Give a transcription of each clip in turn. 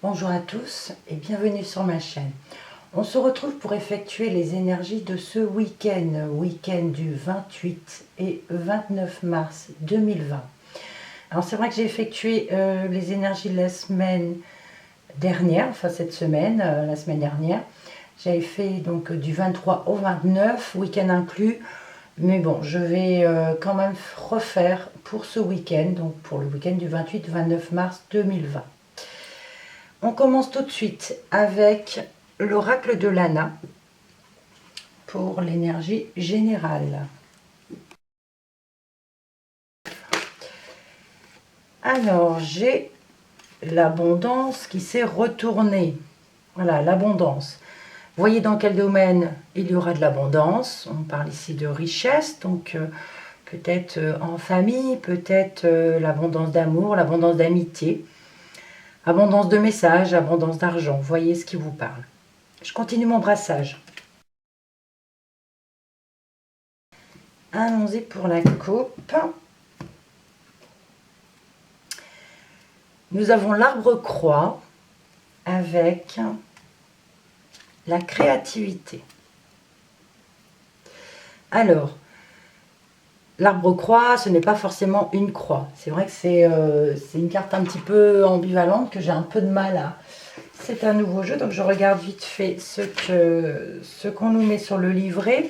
Bonjour à tous et bienvenue sur ma chaîne. On se retrouve pour effectuer les énergies de ce week-end du 28 et 29 mars 2020. Alors c'est vrai que j'ai effectué les énergies de la semaine dernière, enfin cette semaine, la semaine dernière. J'avais fait donc du 23 au 29, week-end inclus. Mais bon, je vais quand même refaire pour ce week-end, donc pour le week-end du 28-29 mars 2020. On commence tout de suite avec l'oracle de Lana pour l'énergie générale. Alors, j'ai l'abondance qui s'est retournée. Voilà, l'abondance. Voyez dans quel domaine il y aura de l'abondance. On parle ici de richesse, donc peut-être en famille, peut-être l'abondance d'amour, l'abondance d'amitié. Abondance de messages, abondance d'argent, voyez ce qui vous parle. Je continue mon brassage. Allons-y pour la coupe. Nous avons l'arbre croix avec la créativité. Alors, l'arbre croix, ce n'est pas forcément une croix. C'est vrai que c'est une carte un petit peu ambivalente que j'ai un peu de mal à... C'est un nouveau jeu, donc je regarde vite fait ce qu'on nous met sur le livret.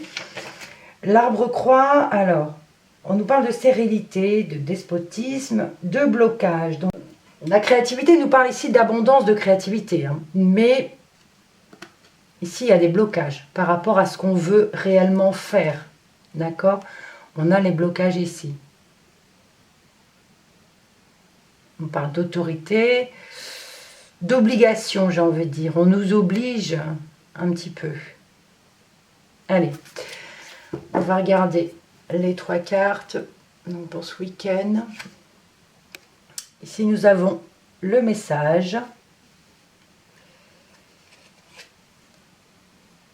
L'arbre croix, alors, on nous parle de stérilité, de despotisme, de blocage. Donc, la créativité nous parle ici d'abondance de créativité, hein. Mais ici, il y a des blocages par rapport à ce qu'on veut réellement faire. D'accord? On a les blocages ici. On parle d'autorité, d'obligation, j'ai envie de dire. On nous oblige un petit peu. Allez, on va regarder les trois cartes donc pour ce week-end. Ici, nous avons le message.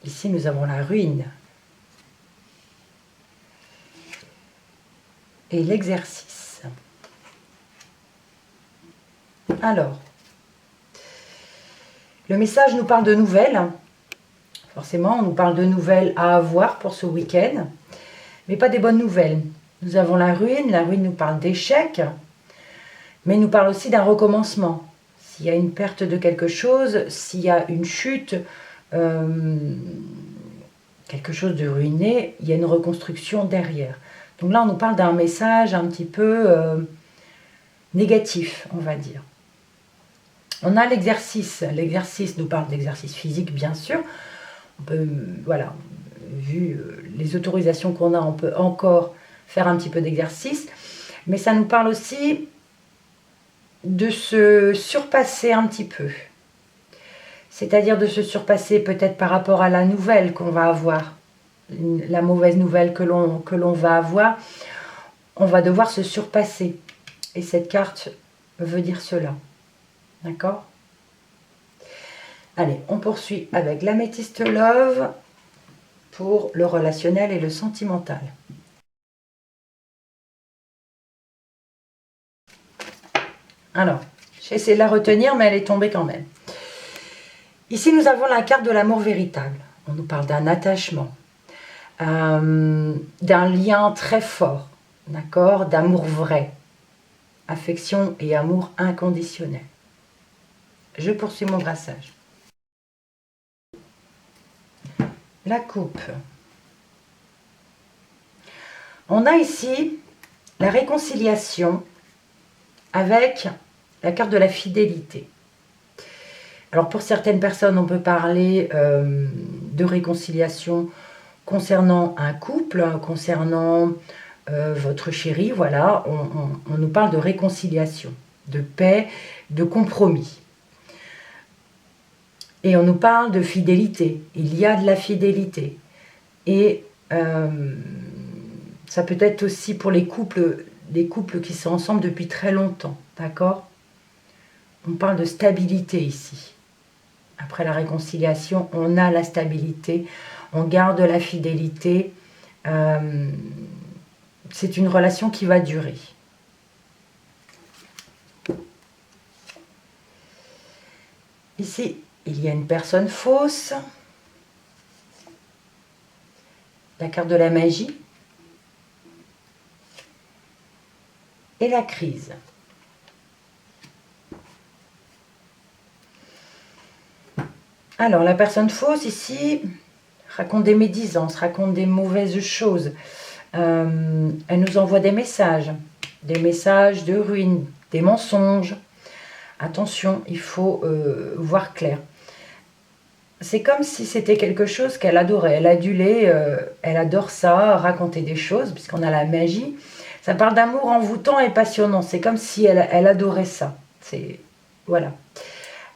Ici, nous avons la ruine. Et l'exercice. Alors, le message nous parle de nouvelles. Forcément, on nous parle de nouvelles à avoir pour ce week-end, mais pas des bonnes nouvelles. Nous avons la ruine nous parle d'échec, mais nous parle aussi d'un recommencement. S'il y a une perte de quelque chose, s'il y a une chute, quelque chose de ruiné, il y a une reconstruction derrière. Donc là, on nous parle d'un message un petit peu négatif, on va dire. On a l'exercice. L'exercice nous parle d'exercice physique, bien sûr. On peut, voilà, vu les autorisations qu'on a, on peut encore faire un petit peu d'exercice. Mais ça nous parle aussi de se surpasser un petit peu. C'est-à-dire de se surpasser peut-être par rapport à la nouvelle qu'on va avoir. La mauvaise nouvelle que l'on va avoir. On va devoir se surpasser. Et cette carte veut dire cela. D'accord ? Allez, on poursuit avec l'améthyste love pour le relationnel et le sentimental. Alors, j'ai essayé de la retenir, mais elle est tombée quand même. Ici, nous avons la carte de l'amour véritable. On nous parle d'un attachement, d'un lien très fort, d'accord, d'amour vrai, affection et amour inconditionnel. Je poursuis mon brassage. La coupe. On a ici la réconciliation avec la carte de la fidélité. Alors pour certaines personnes, on peut parler de réconciliation concernant un couple, concernant votre chéri, voilà, on nous parle de réconciliation, de paix, de compromis. Et on nous parle de fidélité, il y a de la fidélité. Et ça peut être aussi pour les couples, des couples qui sont ensemble depuis très longtemps, d'accord? On parle de stabilité ici. Après la réconciliation, on a la stabilité, on garde la fidélité. C'est une relation qui va durer. Ici, il y a une personne fausse. La carte de la magie. Et la crise. Alors, la personne fausse, ici, raconte des médisances, raconte des mauvaises choses. Elle nous envoie des messages de ruine, des mensonges. Attention, il faut voir clair. C'est comme si c'était quelque chose qu'elle adorait. Elle adulait, elle adore ça, raconter des choses, puisqu'on a la magie. Ça parle d'amour envoûtant et passionnant. C'est comme si elle adorait ça. Voilà.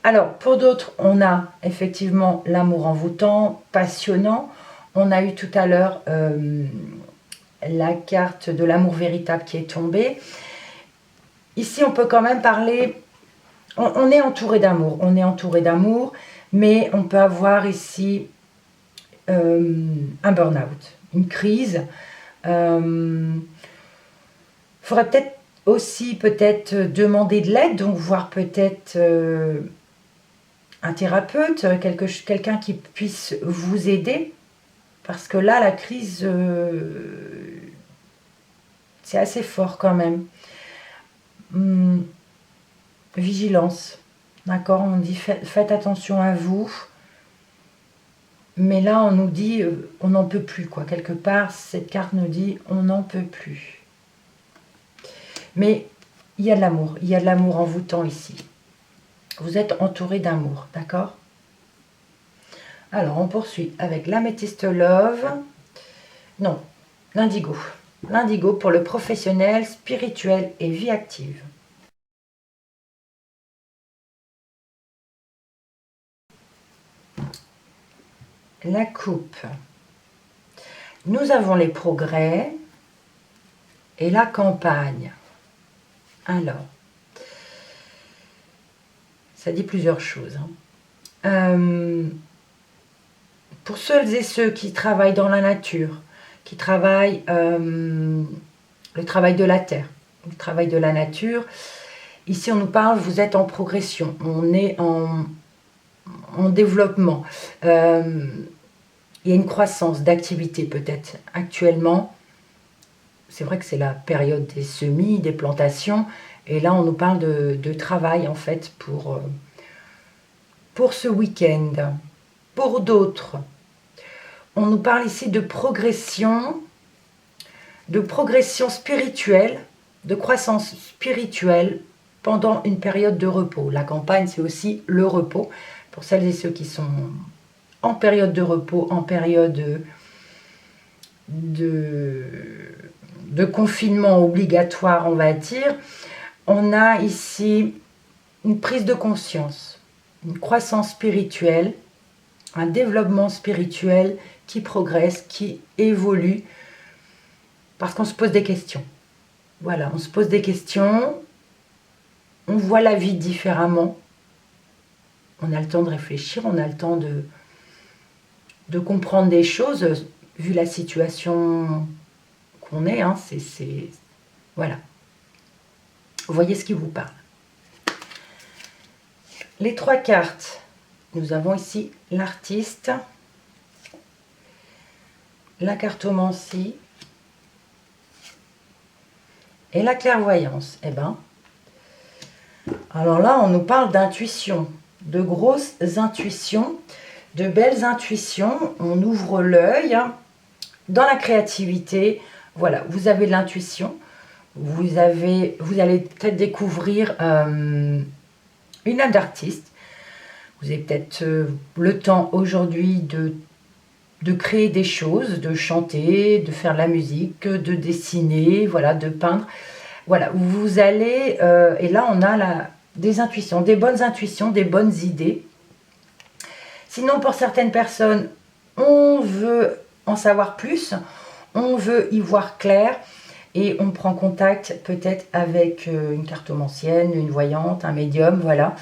Alors, pour d'autres, on a effectivement l'amour envoûtant, passionnant. On a eu tout à l'heure la carte de l'amour véritable qui est tombée. Ici, on peut quand même parler... On est entouré d'amour. On est entouré d'amour. Mais on peut avoir ici un burn-out, une crise. Il faudrait peut-être aussi demander de l'aide, donc voir peut-être un thérapeute, quelqu'un qui puisse vous aider. Parce que là, la crise, c'est assez fort quand même. Vigilance. D'accord, on dit faites attention à vous. Mais là, on nous dit on n'en peut plus, quoi. Quelque part, cette carte nous dit on n'en peut plus. Mais il y a de l'amour. Il y a de l'amour envoûtant ici. Vous êtes entouré d'amour, d'accord? Alors, on poursuit avec l'améthyste love. Non, l'indigo. L'indigo pour le professionnel, spirituel et vie active. La coupe. Nous avons les progrès et la campagne. Alors, ça dit plusieurs choses. Pour ceux et ceux qui travaillent dans la nature, qui travaillent le travail de la terre, le travail de la nature, ici on nous parle, vous êtes en progression, on est en développement. Il y a une croissance d'activité peut-être actuellement. C'est vrai que c'est la période des semis, des plantations. Et là, on nous parle de travail en fait pour ce week-end. Pour d'autres, on nous parle ici de progression spirituelle, de croissance spirituelle pendant une période de repos. La campagne, c'est aussi le repos. Pour celles et ceux qui sont en période de repos, en période de confinement obligatoire, on va dire, on a ici une prise de conscience, une croissance spirituelle, un développement spirituel qui progresse, qui évolue, parce qu'on se pose des questions. Voilà, on se pose des questions, on voit la vie différemment, on a le temps de réfléchir, on a le temps de comprendre des choses, vu la situation qu'on est, hein, voilà. Vous voyez ce qui vous parle. Les trois cartes, nous avons ici l'artiste, la cartomancie et la clairvoyance. Eh ben, alors là, on nous parle d'intuition, de grosses intuitions, de belles intuitions. On ouvre l'œil dans la créativité. Voilà, vous avez de l'intuition. Vous allez peut-être découvrir une âme d'artiste. Vous avez peut-être le temps aujourd'hui de créer des choses, de chanter, de faire de la musique, de dessiner, voilà, de peindre. Voilà, vous allez, et là on a des intuitions, des bonnes idées. Sinon, pour certaines personnes, on veut en savoir plus, on veut y voir clair, et on prend contact peut-être avec une cartomancienne, une voyante, un médium, voilà,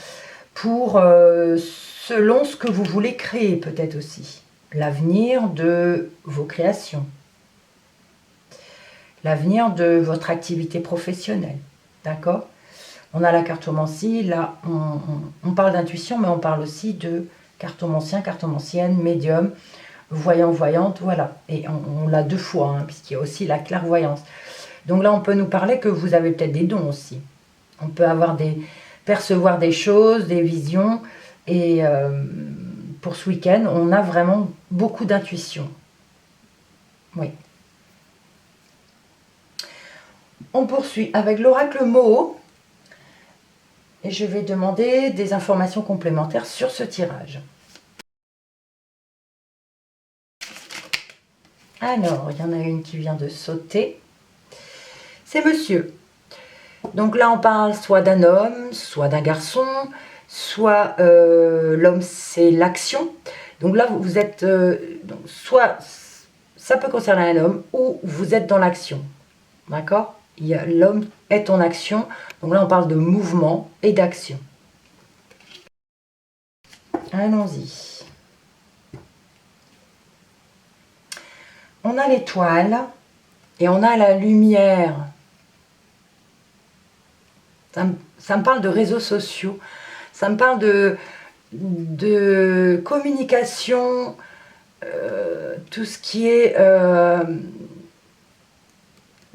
pour, selon ce que vous voulez créer peut-être aussi. L'avenir de vos créations. L'avenir de votre activité professionnelle. D'accord? On a la cartomancie, là on parle d'intuition, mais on parle aussi de cartomancien, cartomancienne, médium, voyant, voyante, voilà. Et on l'a deux fois, hein, puisqu'il y a aussi la clairvoyance. Donc là, on peut nous parler que vous avez peut-être des dons aussi. On peut avoir percevoir des choses, des visions. Et pour ce week-end, on a vraiment beaucoup d'intuition. Oui. On poursuit avec l'oracle Moho. Et je vais demander des informations complémentaires sur ce tirage. Alors, il y en a une qui vient de sauter. C'est monsieur. Donc là, on parle soit d'un homme, soit d'un garçon, soit l'homme, c'est l'action. Donc là, vous êtes... soit ça peut concerner un homme, ou vous êtes dans l'action. D'accord ? L'homme est en action. Donc là, on parle de mouvement et d'action. Allons-y. On a l'étoile et on a la lumière. Ça me parle de réseaux sociaux. Ça me parle de communication, tout ce qui est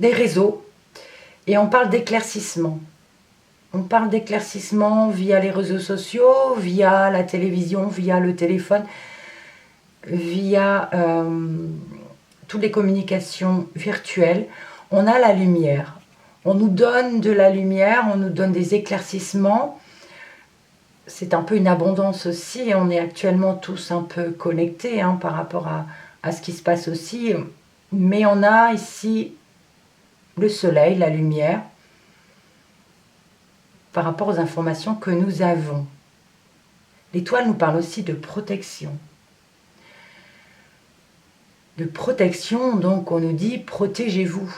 des réseaux. Et on parle d'éclaircissement. On parle d'éclaircissement via les réseaux sociaux, via la télévision, via le téléphone, via toutes les communications virtuelles. On a la lumière. On nous donne de la lumière, on nous donne des éclaircissements. C'est un peu une abondance aussi. On est actuellement tous un peu connectés hein, par rapport à ce qui se passe aussi. Mais on a ici le soleil, la lumière, par rapport aux informations que nous avons. L'étoile nous parle aussi de protection. De protection, donc on nous dit protégez-vous.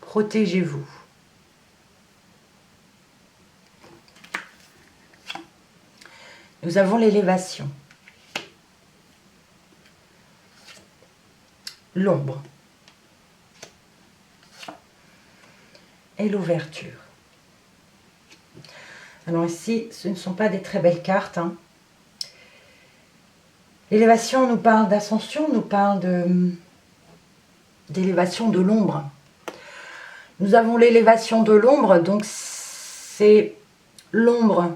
Protégez-vous. Nous avons l'élévation. L'ombre. Et l'ouverture. Alors ici, ce ne sont pas des très belles cartes. Hein. L'élévation nous parle d'ascension, nous parle d'élévation de l'ombre. Nous avons l'élévation de l'ombre, donc c'est l'ombre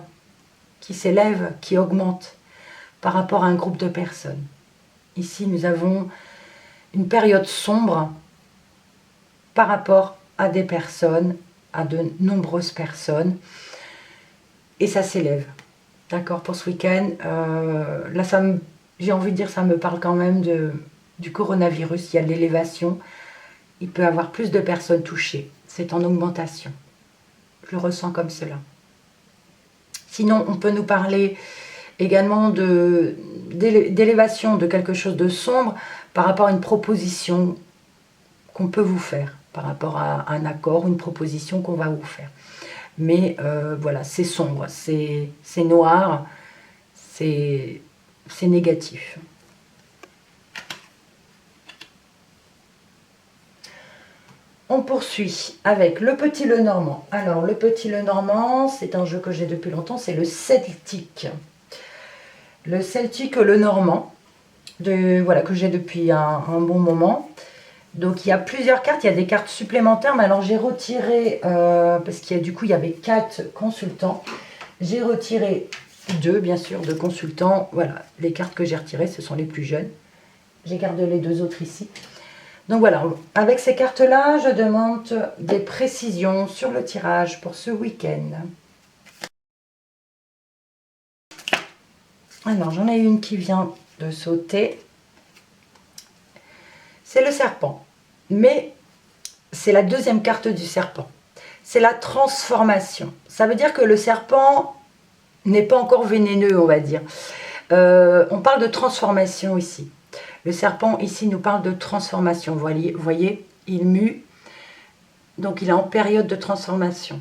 qui s'élève, qui augmente par rapport à un groupe de personnes. Ici, nous avons une période sombre par rapport à des personnes, à de nombreuses personnes, et ça s'élève. D'accord, pour ce week-end, là, j'ai envie de dire, ça me parle quand même du coronavirus. Il y a de l'élévation, il peut y avoir plus de personnes touchées. C'est en augmentation. Je le ressens comme cela. Sinon, on peut nous parler également d'élévation de quelque chose de sombre par rapport à une proposition qu'on peut vous faire, par rapport à un accord, une proposition qu'on va vous faire. Mais voilà, c'est sombre, c'est noir, c'est négatif. On poursuit avec le Petit Lenormand. Alors, le Petit Lenormand, c'est un jeu que j'ai depuis longtemps, c'est le celtique. Le celtique Lenormand, voilà, que j'ai depuis un bon moment. Donc, il y a plusieurs cartes, il y a des cartes supplémentaires, mais alors j'ai retiré, parce qu'il y a du coup, il y avait 4 consultants. J'ai retiré 2, bien sûr, de consultants. Voilà, les cartes que j'ai retirées, ce sont les plus jeunes. J'ai gardé les 2 autres ici. Donc voilà, avec ces cartes-là, je demande des précisions sur le tirage pour ce week-end. Alors, j'en ai une qui vient de sauter. C'est le serpent. Mais c'est la deuxième carte du serpent. C'est la transformation. Ça veut dire que le serpent n'est pas encore vénéneux, on va dire. On parle de transformation ici. Le serpent, ici, nous parle de transformation. Vous voyez, il mue. Donc, il est en période de transformation.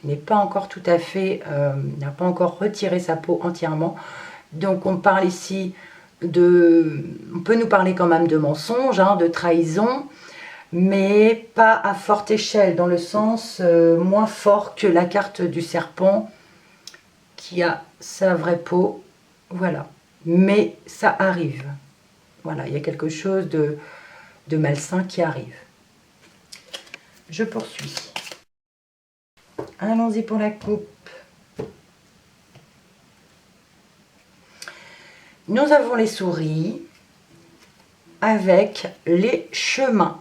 Il n'est pas encore tout à fait... il n'a pas encore retiré sa peau entièrement. Donc, on parle ici on peut nous parler quand même de mensonges, hein, de trahison. mais pas à forte échelle, dans le sens moins fort que la carte du serpent qui a sa vraie peau. Voilà. Mais ça arrive. Voilà, il y a quelque chose de malsain qui arrive. Je poursuis. Allons-y pour la coupe. Nous avons les souris avec les chemins.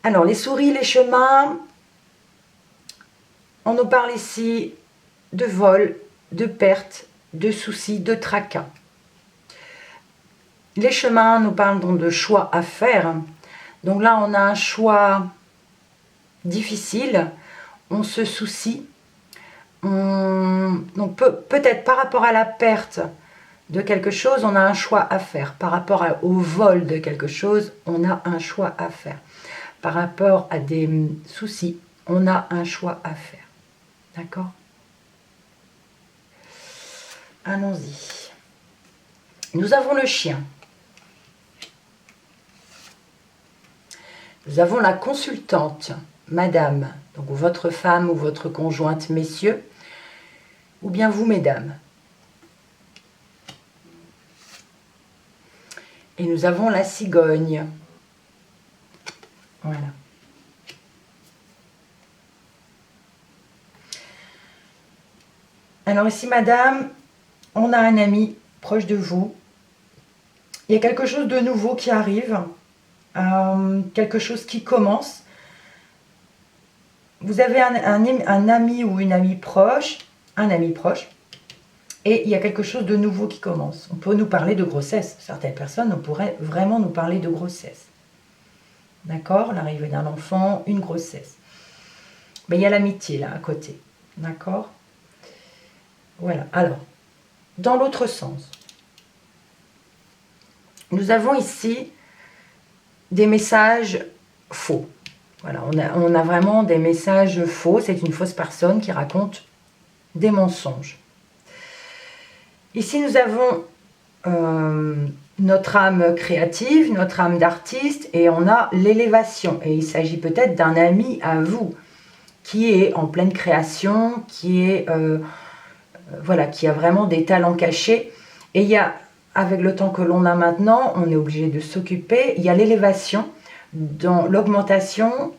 Alors, les souris, les chemins, on nous parle ici de vol, de perte, de soucis, de tracas. Les chemins nous parlent donc de choix à faire. Donc là, on a un choix difficile, on se soucie. Donc peut-être par rapport à la perte de quelque chose, on a un choix à faire. Par rapport au vol de quelque chose, on a un choix à faire. Par rapport à des soucis, on a un choix à faire. D'accord? Allons-y. Nous avons le chien. Nous avons la consultante, madame, donc votre femme ou votre conjointe, messieurs, ou bien vous, mesdames. Et nous avons la cigogne. Voilà. Alors ici, madame, on a un ami proche de vous. Il y a quelque chose de nouveau qui arrive. Quelque chose qui commence. Vous avez un ami ou une amie proche, un ami proche, et il y a quelque chose de nouveau qui commence. On peut nous parler de grossesse. Certaines personnes, on pourrait vraiment nous parler de grossesse. D'accord? L'arrivée d'un enfant, une grossesse. Mais il y a l'amitié là à côté. D'accord? Voilà. Alors, dans l'autre sens, nous avons ici des messages faux. Voilà, on a vraiment des messages faux. C'est une fausse personne qui raconte des mensonges. Ici, nous avons notre âme créative, notre âme d'artiste, et on a l'élévation. Et il s'agit peut-être d'un ami à vous qui est en pleine création, qui est voilà, qui a vraiment des talents cachés. Et il y a, avec le temps que l'on a maintenant, on est obligé de s'occuper. Il y a l'élévation, dans l'augmentation,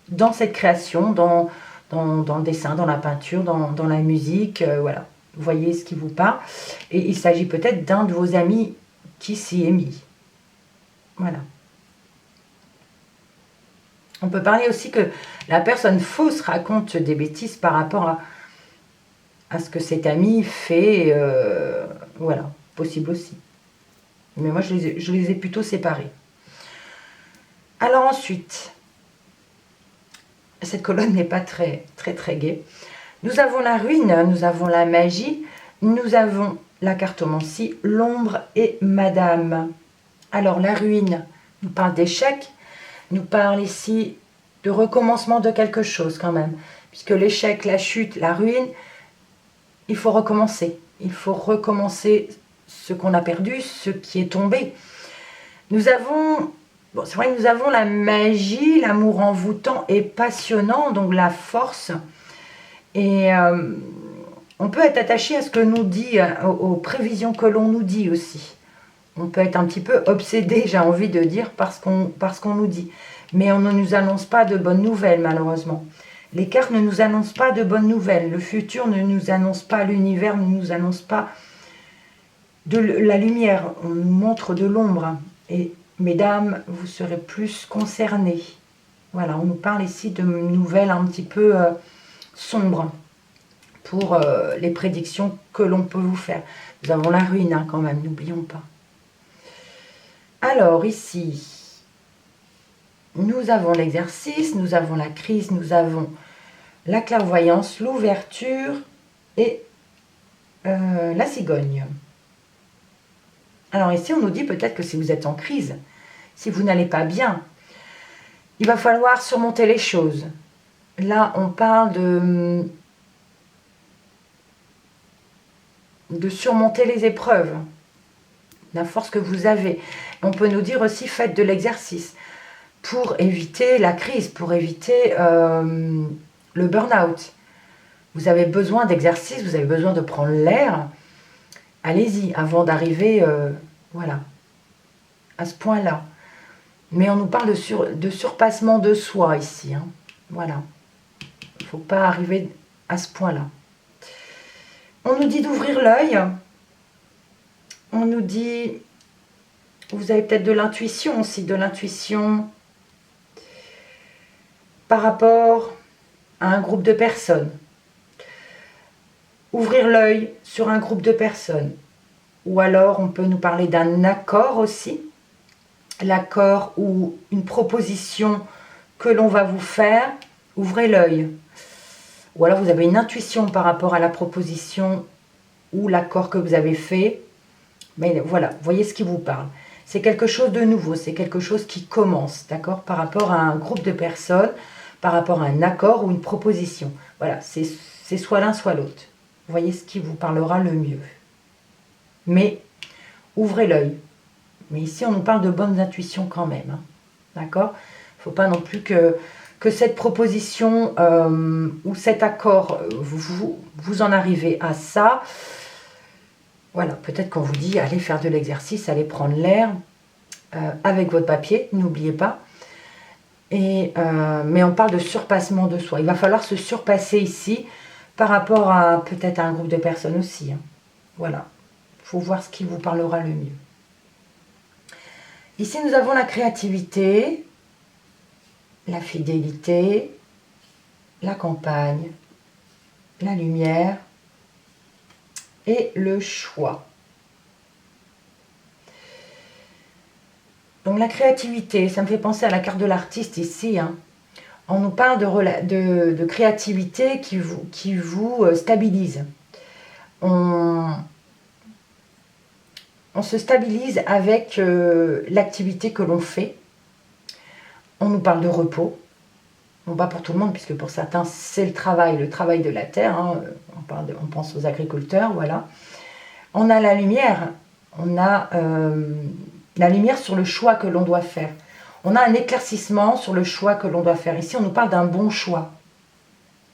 dans cette création, dans le dessin, dans la peinture, dans la musique, voilà. Vous voyez ce qui vous parle. Et il s'agit peut-être d'un de vos amis qui s'y est mis. Voilà. On peut parler aussi que la personne fausse raconte des bêtises par rapport à ce que cet ami fait. Voilà, possible aussi. Mais moi, je les ai plutôt séparés. Alors ensuite, cette colonne n'est pas très gaie. Nous avons la ruine, nous avons la magie, nous avons la cartomancie, l'ombre et madame. Alors la ruine nous parle d'échec, nous parle ici de recommencement de quelque chose quand même. Puisque l'échec, la chute, la ruine, il faut recommencer. Il faut recommencer ce qu'on a perdu, ce qui est tombé. Nous avons... Bon, c'est vrai que nous avons la magie, l'amour envoûtant et passionnant, donc la force. Et on peut être attaché à ce que nous dit, aux prévisions que l'on nous dit aussi. On peut être un petit peu obsédé, j'ai envie de dire, parce qu'on nous dit. Mais on ne nous annonce pas de bonnes nouvelles, malheureusement. Les cartes ne nous annoncent pas de bonnes nouvelles. Le futur ne nous annonce pas, l'univers ne nous annonce pas de la lumière. On nous montre de l'ombre. Et mesdames, vous serez plus concernées. Voilà, on nous parle ici de nouvelles un petit peu sombres pour les prédictions que l'on peut vous faire. Nous avons la ruine hein, quand même, n'oublions pas. Alors ici, nous avons l'exercice, nous avons la crise, nous avons la clairvoyance, l'ouverture et la cigogne. Alors ici, on nous dit peut-être que si vous êtes en crise, si vous n'allez pas bien, il va falloir surmonter les choses. Là, on parle de surmonter les épreuves, la force que vous avez. On peut nous dire aussi faites de l'exercice pour éviter la crise, pour éviter le burn-out. Vous avez besoin d'exercice, vous avez besoin de prendre l'air. Allez-y avant d'arriver voilà, à ce point-là. Mais on nous parle de surpassement de soi ici. Hein. Voilà. Il ne faut pas arriver à ce point-là. On nous dit d'ouvrir l'œil. On nous dit, vous avez peut-être de l'intuition aussi, de l'intuition par rapport à un groupe de personnes. Ouvrir l'œil sur un groupe de personnes. Ou alors on peut nous parler d'un accord aussi. L'accord ou une proposition que l'on va vous faire. Ouvrez l'œil. Ou alors vous avez une intuition par rapport à la proposition ou l'accord que vous avez fait. Mais voilà, voyez ce qui vous parle. C'est quelque chose de nouveau, c'est quelque chose qui commence, d'accord, par rapport à un groupe de personnes, par rapport à un accord ou une proposition. Voilà, c'est soit l'un, soit l'autre. Voyez ce qui vous parlera le mieux. Mais ouvrez l'œil. Mais ici, on nous parle de bonnes intuitions quand même, hein, d'accord. Il ne faut pas non plus que cette proposition ou cet accord, vous en arrivez à ça. Voilà, peut-être qu'on vous dit, allez faire de l'exercice, allez prendre l'air avec votre papier, n'oubliez pas. Mais on parle de surpassement de soi. Il va falloir se surpasser ici par rapport à peut-être à un groupe de personnes aussi. Hein. Voilà, il faut voir ce qui vous parlera le mieux. Ici, nous avons la créativité, la fidélité, la campagne, la lumière et le choix. Donc la créativité, ça me fait penser à la carte de l'artiste ici. Hein. On nous parle de créativité qui vous stabilise. On se stabilise avec l'activité que l'on fait. On nous parle de repos. Bon, pas pour tout le monde, puisque pour certains, c'est le travail de la terre. Hein. On pense aux agriculteurs, voilà. On a la lumière. On a la lumière sur le choix que l'on doit faire. On a un éclaircissement sur le choix que l'on doit faire. Ici, on nous parle d'un bon choix.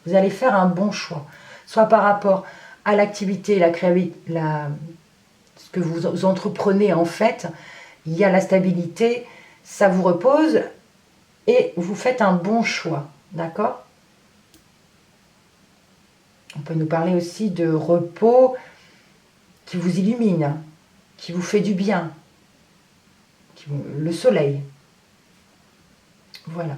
Vous allez faire un bon choix. Soit par rapport à l'activité, ce que vous entreprenez en fait. Il y a la stabilité, ça vous repose et vous faites un bon choix. D'accord ? On peut nous parler aussi de repos qui vous illumine, qui vous fait du bien. Le soleil. Voilà.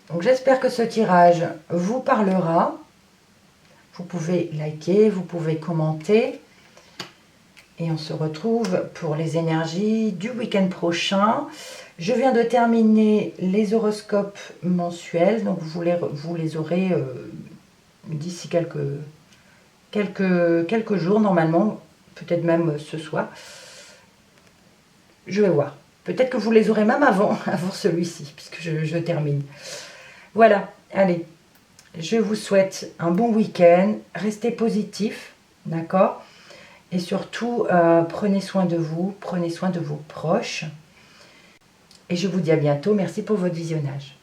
Donc j'espère que ce tirage vous parlera. Vous pouvez liker, vous pouvez commenter. Et on se retrouve pour les énergies du week-end prochain. Je viens de terminer les horoscopes mensuels. Donc vous les aurez d'ici quelques jours normalement. Peut-être même ce soir. Je vais voir. Peut-être que vous les aurez même avant celui-ci, puisque je termine. Voilà, allez. Je vous souhaite un bon week-end. Restez positifs, d'accord ? Et surtout, prenez soin de vous, prenez soin de vos proches. Et je vous dis à bientôt. Merci pour votre visionnage.